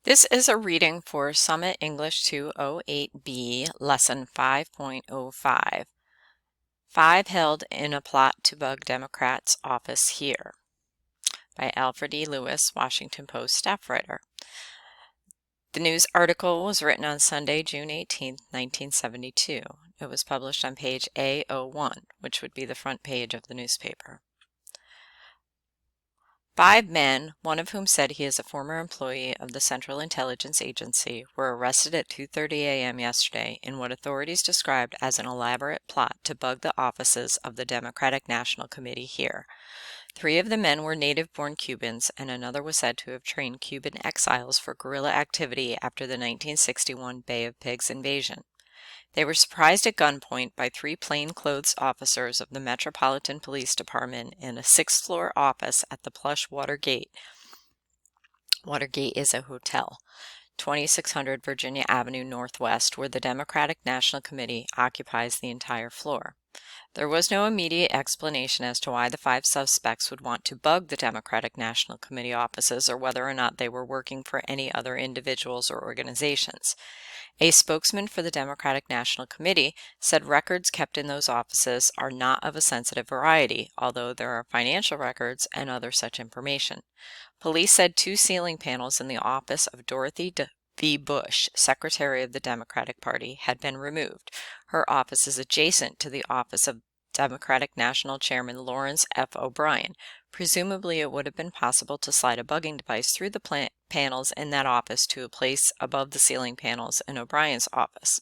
This is a reading for Summit English 208B, Lesson 5.05. 5 Held in a Plot to Bug Democrats' Office Here, by Alfred E. Lewis, Washington Post staff writer. The news article was written on Sunday, June 18, 1972. It was published on page A01, which would be the front page of the newspaper. 5 men, one of whom said he is a former employee of the Central Intelligence Agency, were arrested at 2:30 a.m. yesterday in what authorities described as an elaborate plot to bug the offices of the Democratic National Committee here. 3 of the men were native-born Cubans, and another was said to have trained Cuban exiles for guerrilla activity after the 1961 Bay of Pigs invasion. They were surprised at gunpoint by 3 plainclothes officers of the Metropolitan Police Department in a 6th-floor office at the plush Watergate. Watergate is a hotel, 2600 Virginia Avenue Northwest, where the Democratic National Committee occupies the entire floor. There was no immediate explanation as to why the 5 suspects would want to bug the Democratic National Committee offices or whether or not they were working for any other individuals or organizations. A spokesman for the Democratic National Committee said records kept in those offices are not of a sensitive variety, although there are financial records and other such information. Police said 2 ceiling panels in the office of Dorothy V. Bush, Secretary of the Democratic Party, had been removed. Her office is adjacent to the office of Democratic National Chairman Lawrence F. O'Brien. Presumably, it would have been possible to slide a bugging device through the panels in that office to a place above the ceiling panels in O'Brien's office.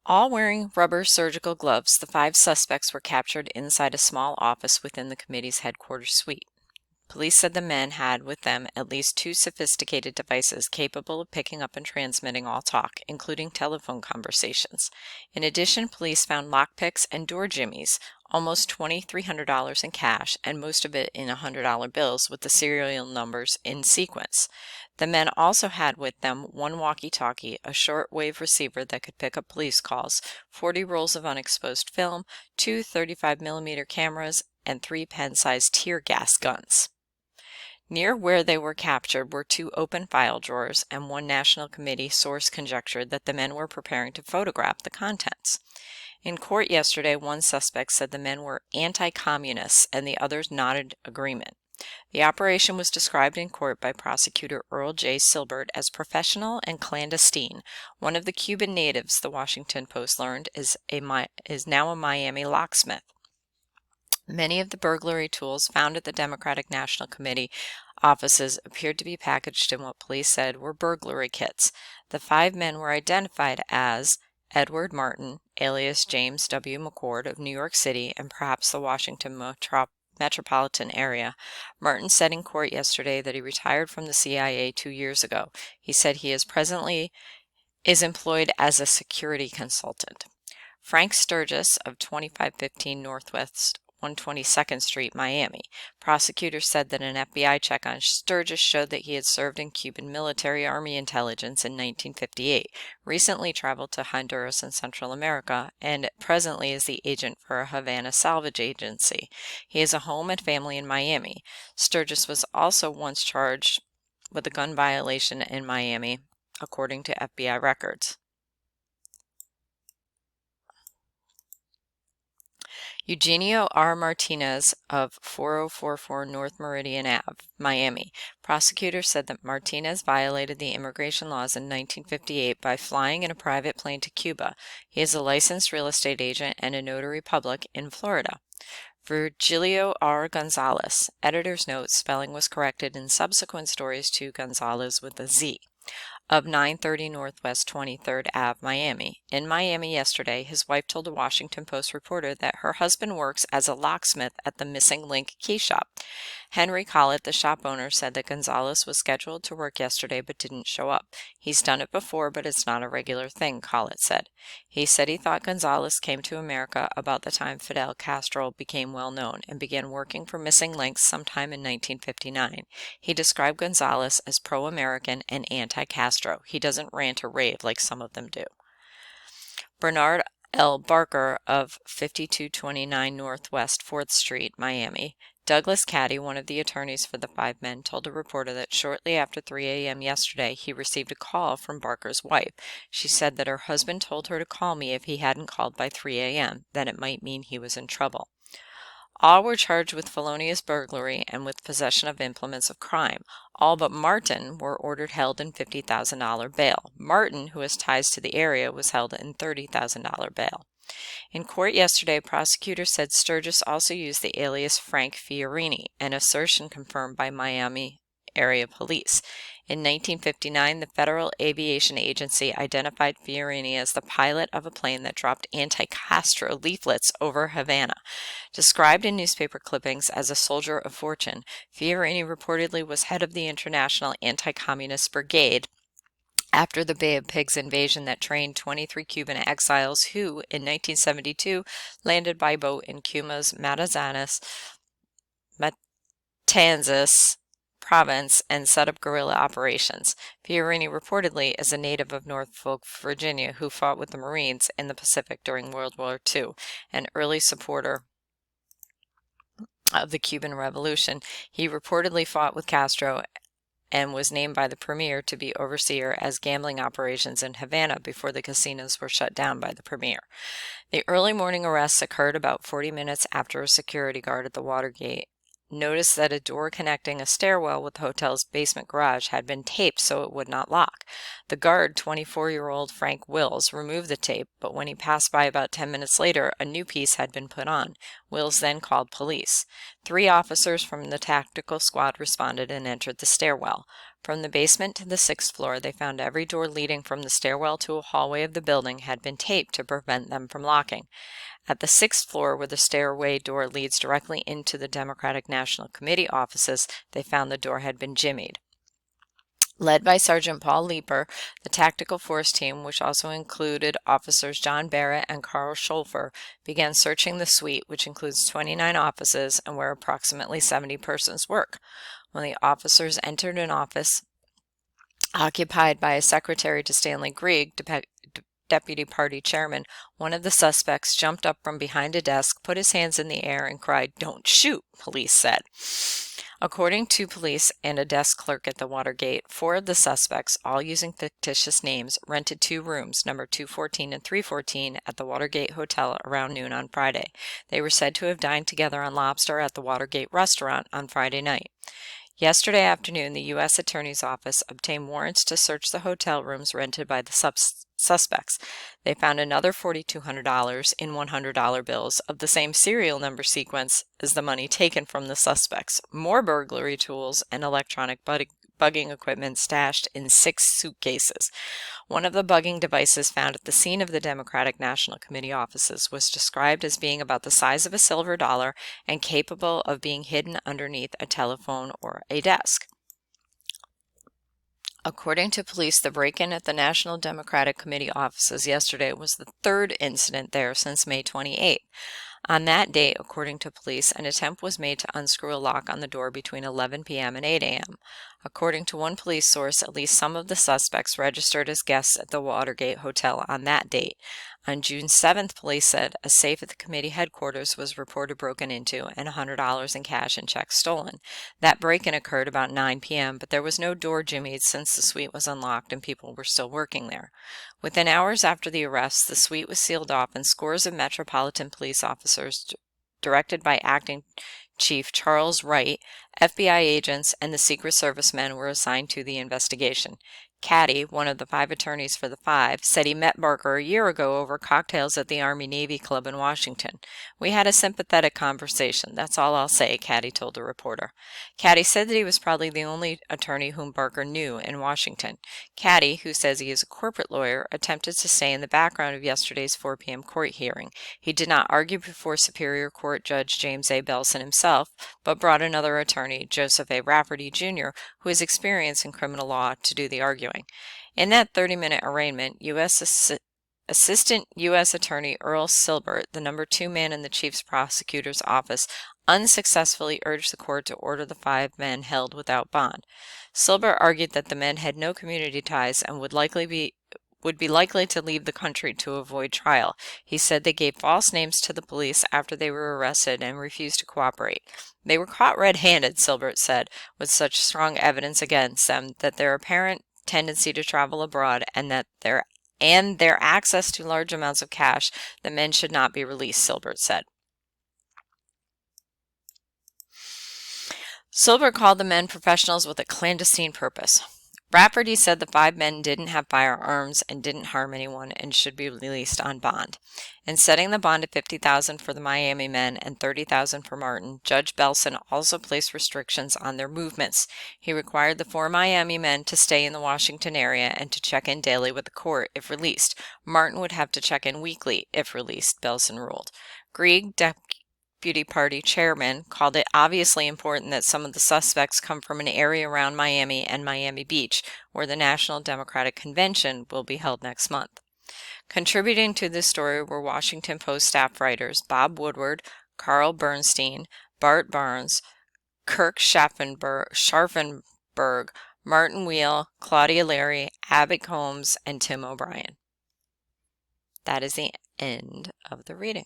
All wearing rubber surgical gloves, the 5 suspects were captured inside a small office within the committee's headquarters suite. Police said the men had with them at least 2 sophisticated devices capable of picking up and transmitting all talk, including telephone conversations. In addition, police found lockpicks and door jimmies, almost $2,300 in cash, and most of it in $100 bills with the serial numbers in sequence. The men also had with them 1 walkie-talkie, a short-wave receiver that could pick up police calls, 40 rolls of unexposed film, 2 35mm cameras, and 3 pen-sized tear gas guns. Near where they were captured were 2 open file drawers, and 1 National Committee source conjectured that the men were preparing to photograph the contents. In court yesterday, 1 suspect said the men were anti-communists, and the others nodded agreement. The operation was described in court by prosecutor Earl J. Silbert as professional and clandestine. One of the Cuban natives, the Washington Post learned, is now a Miami locksmith. Many of the burglary tools found at the Democratic National Committee offices appeared to be packaged in what police said were burglary kits. The 5 men were identified as Edward Martin, alias James W. McCord of New York City and perhaps the Washington metropolitan area. Martin said in court yesterday that he retired from the CIA 2 years ago. He said he presently is employed as a security consultant. Frank Sturgis of 2515 Northwest 122nd Street, Miami. Prosecutors said that an FBI check on Sturgis showed that he had served in Cuban military army intelligence in 1958, recently traveled to Honduras and Central America, and presently is the agent for a Havana salvage agency. He has a home and family in Miami. Sturgis was also once charged with a gun violation in Miami, according to FBI records. Eugenio R. Martinez of 4044 North Meridian Ave, Miami. Prosecutors said that Martinez violated the immigration laws in 1958 by flying in a private plane to Cuba. He is a licensed real estate agent and a notary public in Florida. Virgilio R. Gonzalez. Editor's note: spelling was corrected in subsequent stories to Gonzalez with a Z. Of 930 Northwest 23rd Ave, Miami. In Miami yesterday, his wife told a Washington Post reporter that her husband works as a locksmith at the Missing Link key shop. Henry Collett, the shop owner, said that Gonzalez was scheduled to work yesterday but didn't show up. He's done it before, but it's not a regular thing, Collett said. He said he thought Gonzalez came to America about the time Fidel Castro became well known and began working for Missing Links sometime in 1959. He described Gonzalez as pro-American and anti-Castro. He doesn't rant or rave like some of them do. Bernard L. Barker of 5229 Northwest 4th Street, Miami. Douglas Caddy, one of the attorneys for the 5 men, told a reporter that shortly after 3 a.m. yesterday he received a call from Barker's wife. She said that her husband told her to call me if he hadn't called by 3 a.m., that it might mean he was in trouble. All were charged with felonious burglary and with possession of implements of crime. All but Martin were ordered held in $50,000 bail. Martin, who has ties to the area, was held in $30,000 bail. In court yesterday, prosecutors said Sturgis also used the alias Frank Fiorini, an assertion confirmed by Miami area police. In 1959, the Federal Aviation Agency identified Fiorini as the pilot of a plane that dropped anti-Castro leaflets over Havana. Described in newspaper clippings as a soldier of fortune, Fiorini reportedly was head of the International Anti-Communist Brigade after the Bay of Pigs invasion that trained 23 Cuban exiles who, in 1972, landed by boat in Cuba's Matanzas province and set up guerrilla operations. Fiorini reportedly is a native of Norfolk, Virginia, who fought with the Marines in the Pacific during World War II, an early supporter of the Cuban Revolution. He reportedly fought with Castro and was named by the premier to be overseer as gambling operations in Havana before the casinos were shut down by the premier. The early morning arrests occurred about 40 minutes after a security guard at the Watergate noticed that a door connecting a stairwell with the hotel's basement garage had been taped so it would not lock. The guard, 24-year-old Frank Wills, removed the tape, but when he passed by about 10 minutes later, a new piece had been put on. Wills then called police. 3 officers from the tactical squad responded and entered the stairwell. From the basement to the 6th floor, they found every door leading from the stairwell to a hallway of the building had been taped to prevent them from locking. At the 6th floor, where the stairway door leads directly into the Democratic National Committee offices, they found the door had been jimmied. Led by Sergeant Paul Leeper, the tactical force team, which also included officers John Barrett and Carl Scholfer, began searching the suite, which includes 29 offices and where approximately 70 persons work. When the officers entered an office occupied by a secretary to Stanley Grieg, deputy party chairman, one of the suspects jumped up from behind a desk, put his hands in the air, and cried, "Don't shoot," police said. According to police and a desk clerk at the Watergate, 4 of the suspects, all using fictitious names, rented 2 rooms, number 214 and 314, at the Watergate Hotel around noon on Friday. They were said to have dined together on lobster at the Watergate restaurant on Friday night. Yesterday afternoon, the U.S. Attorney's Office obtained warrants to search the hotel rooms rented by the suspects. They found another $4,200 in $100 bills of the same serial number sequence as the money taken from the suspects, more burglary tools, and electronic bugging equipment stashed in 6 suitcases. One of the bugging devices found at the scene of the Democratic National Committee offices was described as being about the size of a silver dollar and capable of being hidden underneath a telephone or a desk. According to police, the break-in at the National Democratic Committee offices yesterday was the 3rd incident there since May 28. On that date, according to police, an attempt was made to unscrew a lock on the door between 11 p.m. and 8 a.m. According to one police source, at least some of the suspects registered as guests at the Watergate Hotel on that date. On June 7th, police said a safe at the committee headquarters was reported broken into and $100 in cash and checks stolen. That break-in occurred about 9 p.m., but there was no door jimmied since the suite was unlocked and people were still working there. Within hours after the arrest, the suite was sealed off and scores of Metropolitan Police officers, directed by Acting Chief Charles Wright, FBI agents, and the Secret Service men were assigned to the investigation. Caddy, one of the 5 attorneys for the 5, said he met Barker a year ago over cocktails at the Army-Navy Club in Washington. "We had a sympathetic conversation, that's all I'll say," Caddy told the reporter. Caddy said that he was probably the only attorney whom Barker knew in Washington. Caddy, who says he is a corporate lawyer, attempted to stay in the background of yesterday's 4 p.m. court hearing. He did not argue before Superior Court Judge James A. Belson himself, but brought another attorney, Joseph A. Rafferty, Jr., who has experience in criminal law, to do the arguing. In that 30-minute arraignment, Assistant U.S. Attorney Earl Silbert, the number 2 man in the Chief Prosecutor's office, unsuccessfully urged the court to order the 5 men held without bond. Silbert argued that the men had no community ties and would likely would be likely to leave the country to avoid trial. He said they gave false names to the police after they were arrested and refused to cooperate. They were caught red-handed, Silbert said, with such strong evidence against them that their apparent tendency to travel abroad and their access to large amounts of cash, the men should not be released, Silbert said. Silbert called the men professionals with a clandestine purpose. Rafferty said the 5 men didn't have firearms and didn't harm anyone and should be released on bond. In setting the bond at $50,000 for the Miami men and $30,000 for Martin, Judge Belson also placed restrictions on their movements. He required the 4 Miami men to stay in the Washington area and to check in daily with the court if released. Martin would have to check in weekly if released, Belson ruled. Grieg, Deputy Party Chairman, called it obviously important that some of the suspects come from an area around Miami and Miami Beach, where the National Democratic Convention will be held next month. Contributing to this story were Washington Post staff writers Bob Woodward, Carl Bernstein, Bart Barnes, Kirk Scharfenberg, Martin Wheel, Claudia Larry, Abbott Combs, and Tim O'Brien. That is the end of the reading.